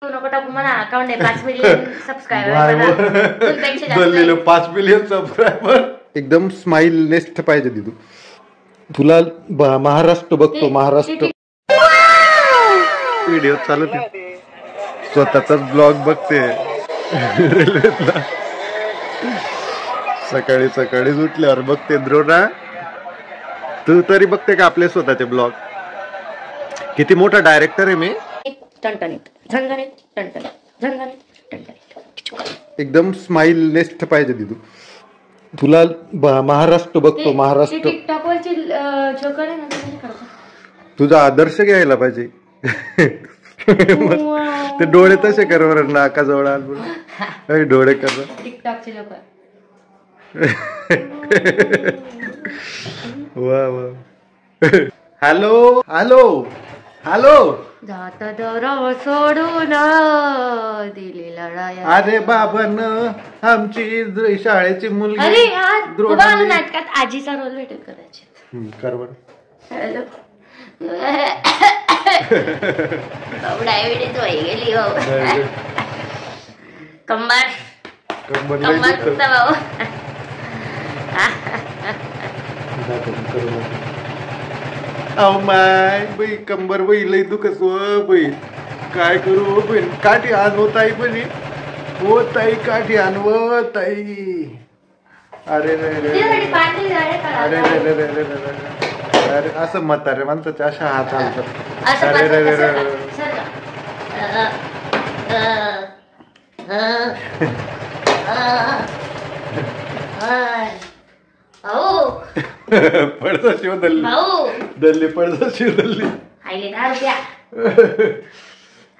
नको टाकू मला अकाउंट आहे 5 मिलियन सबस्क्रायबर 5 मिलियन सबस्क्रायबर एकदम स्माइल नेस्ट पाहिजे दिदू तुला महाराष्ट्र बघतो महाराष्ट्र व्हिडिओ चालत स्वतःचाच ब्लॉग बघते रेल्वेतला सकाळी सकाळीच उठल्यावर बघते द्रोणा तू तरी बघते का आपले स्वतःचे ब्लॉग किती मोठा डायरेक्टर आहे मी एकदम स्माइल नेस्ट पाहिजे दिदू तुला महाराष्ट्र बघतो महाराष्ट्र तुझा आदर्श घ्यायला पाहिजे ते डोळे तसे कर बरं नाकाजवळ आल डोळे कर टिकटॉकचे लोक वा वा हॅलो हॅलो हॅलो जात दराव सोडून दिली लढाई अरे बाबन आमची शाळेची मुलगी अरे यार नाटकात आजीचा रोल भेटेल कदाचित कर बरं हॅलो डायबिटीज होई गेली हो कंबर दुखता भाऊ अहो माय बाई कंबर बाई लई दुखस व बाई काय करू बहीण काठी आणव ताई पण हो ताई काठी आणव ताई अरे रे रे अरे रे रे रे रे अरे असं म्हातारे माणसाच्या अशा हात हालतात अरे रे रे रे पडदा शिव दल्ली पडदा शिव दल्ली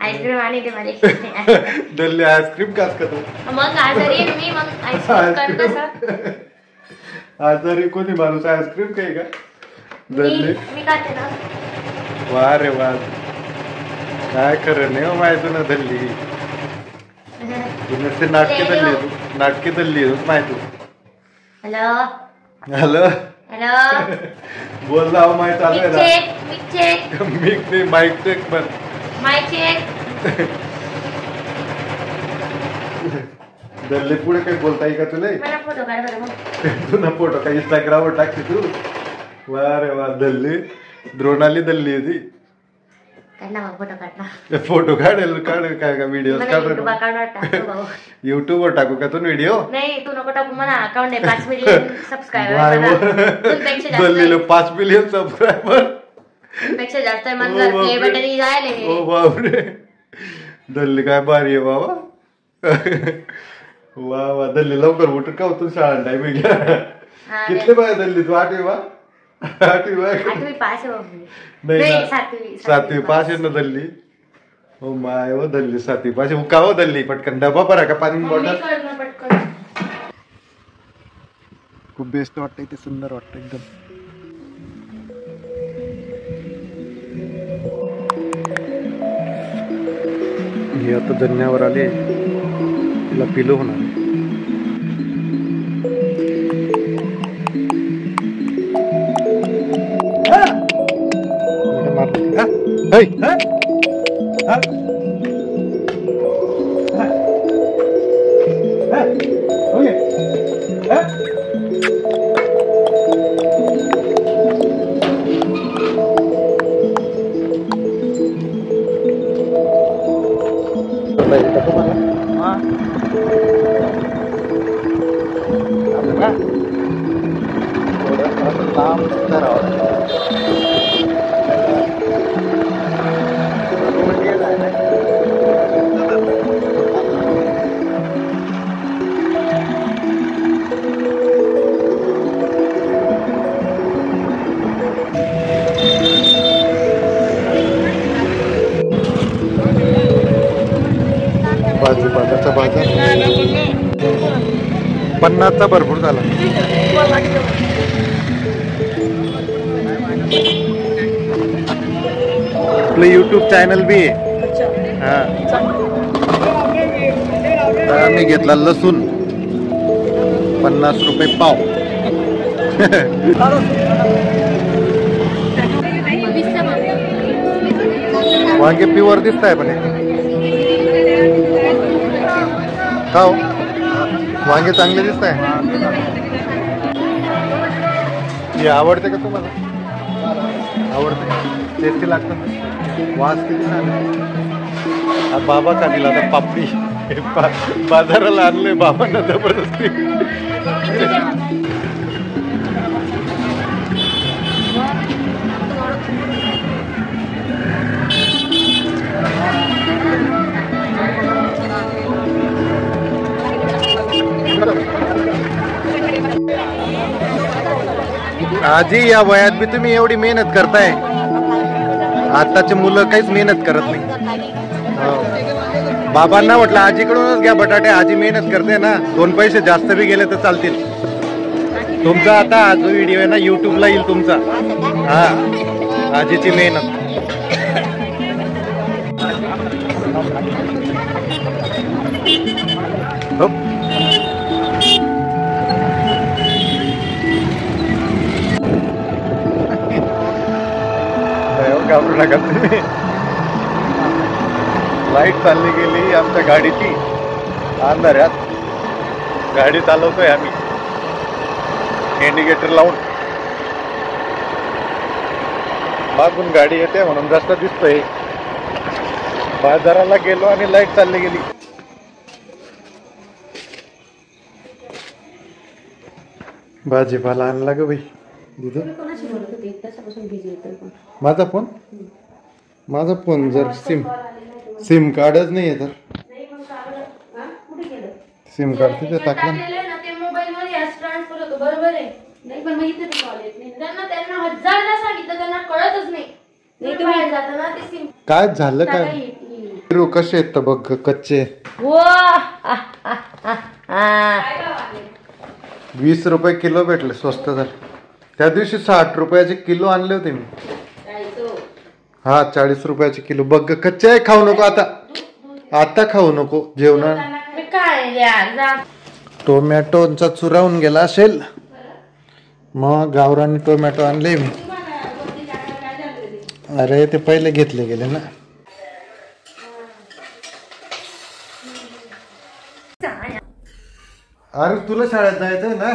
आईस्क्रीम आणि ते माझे दल्ली आईस्क्रीम कास का तू मग आजारी मी मग आईस्क्रीम आजारी कोणी माणूस आईस्क्रीम काही का दल्ली मी खाते ना वा रे वा काय खरं नाही हो माहिती ना दल्ली तू नुसते नाटके दल्ली माहिती हॅलो हॅलो हॅलो बोल ना माहिती चालू आहे ना मिक नाही माईक चेक पण माईक चेक दल्ली पुढे काही बोलता येईल का तुला फोटो काढ बरं तुला फोटो काही इंस्टाग्रामवर टाकते तू वा रे वा दल्ली द्रोणाली दल्ली आहे ती फोटो काढेल काढ काय का व्हिडिओ युट्यूब वर टाकू का तू व्हिडिओ नाही तू नको टाकू मला अकाउंट आहे 5 मिलियन सबस्क्रायबर दल्लीला 5 मिलियन सबस्क्रायबर पेक्षा जास्त आहे मला प्ले बटन जायले ओ बापरे दल्ली काय भारी आहे बाबा वा वा दल्ली लवकर उठ का तू शाळा टाइम घ्या कितले बाय दल्ली तू 8वी वा 8वी पास नाही 7वी पास आहे ना दल्ली हो माय हो दल्ली 7वी पास का हो दल्ली पटकन डबा परा का पाणी बॉटल खूप बेस्ट वाटतंय ते सुंदर वाटतं एकदम हे आता जन्यावर आले तिला पिलो होणार भाजीपाल्याचा बाजार 50चा भरपूर झाला आपलं YouTube चॅनल बी आहे हा आम्ही घेतला लसूण 50 रुपये पाव वांगे प्युअर दिसत आहे पण खाऊ वांगे चांगले दिसत आहे. हे आवडते का तुम्हाला? आवडते. टेस्टी लागतं. वास किती छान. बाबा का दिला आता पापडी. बाजाराला आणले बाबांना जबरदस्ती. आजी या वयात बी तुम्ही एवढी मेहनत करताय. आताचे मुलं काहीच मेहनत करत नाही. बाबांना म्हटलं आजीकडूनच घ्या बटाटे. आजी मेहनत करते ना. 2 पैसे जास्त बी गेले तर चालतील. तुमचा आता हा जो व्हिडिओ आहे ना युट्यूबला येईल तुमचा. हा आजीची मेहनत. घाबरू नका तुम्ही. लाईट चालली गेली आमच्या गाडीची. अंधारात गाडी चालवतोय आम्ही इंडिकेटर लावून. मागून गाडी येते म्हणून रस्ता दिसतोय. बाजाराला गेलो आणि लाईट चालली गेली. भाजीपाला आणला ग बाई. माझा फोन जर सिम कार्डच नाही आहे तर सिम कार्ड तिथे टाकलं. काय झालं काय? कसे आहेत बघ कच्चे. 20 रुपये किलो भेटले. स्वस्त झाले. त्या दिवशी 60 रुपयाचे किलो आणले होते मी. हा 40 रुपयाचे किलो. बघ कच्चे आहे. खाऊ नको आता. आता खाऊ नको. जेवण टोमॅटोचा चुरावून गेला असेल. मग गावरानी टोमॅटो आणले मी. अरे ते पहिले घेतले गेले ना. अरे तुला शाळेत जायचंय ना.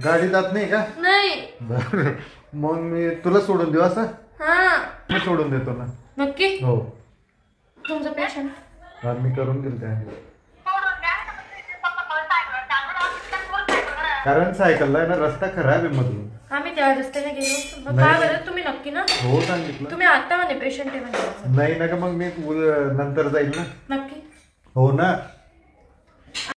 गाडी जात नाही का? नाही. बरं मग मी तुला सोडून देऊ असं. मी सोडून देतो ना. नक्की? हो. तुमचं पेशंट मी करून देईल त्या. कारण सायकलला आहे ना रस्ता खराब आहे मधून. आम्ही त्या रस्त्याने गेलो. काय बरं तुम्ही नक्की ना? हो सांगितलं. तुम्ही आता म्हणे पेशंट आहे म्हणजे. नाही ना का मग मी नंतर जाईल ना. नक्की? हो ना.